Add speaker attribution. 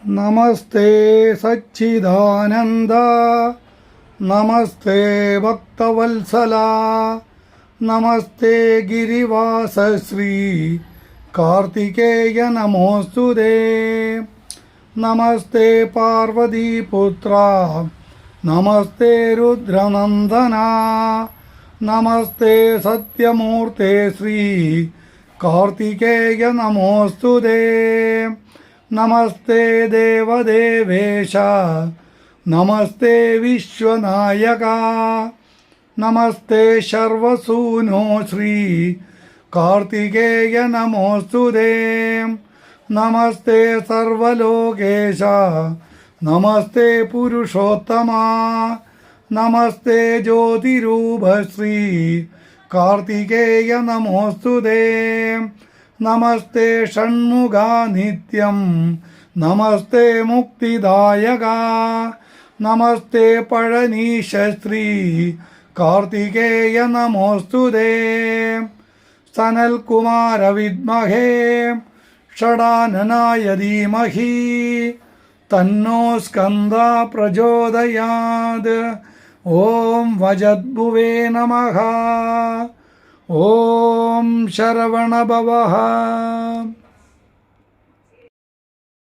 Speaker 1: നമസ്തേ സച്ചിദാനന്ദ, നമസ്തേ ഭക്തവത്സല, നമസ്തേ ഗിരിവാസ ശ്രീ കാർത്തികേയ നമോസ്തുതേ. നമസ്തേ പാർവതീപുത്ര, നമസ്തേ രുദ്രനന്ദന, നമസ്തേ സത്യമൂർത്തേ ശ്രീ കാർത്തികേയ നമോസ്തുതേ. നമസ്തേ ദേവദേവേശ, നമസ്തേ വിശ്വനായക, നമസ്തേ ശർവസൂനോ ശ്രീ കാർത്തികേയ നമോസ്തുതേ. നമസ്തേ സർവലോകേശ, നമസ്തേ പുരുഷോത്തമ, നമസ്തേ ജ്യോതിരൂപ ശ്രീ കാർത്തികേയ നമോസ്തുതേ. നമസ്തേ ഷൺമുഖ നിത്യം, നമസ്തേ മുക്തിദായക, നമസ്തേ പഴനീശ ശ്രീ കാർത്തികേയ നമോസ്തുതേ. സനൽകുമാര വിദ്മഹേ ഷടാനനായ ധീമഹി, തന്നോ സ്കന്ദ പ്രചോദയാത്. ഓം വജദ്ഭുവേ നമഃ. ഓം ശരവണഭവഃ.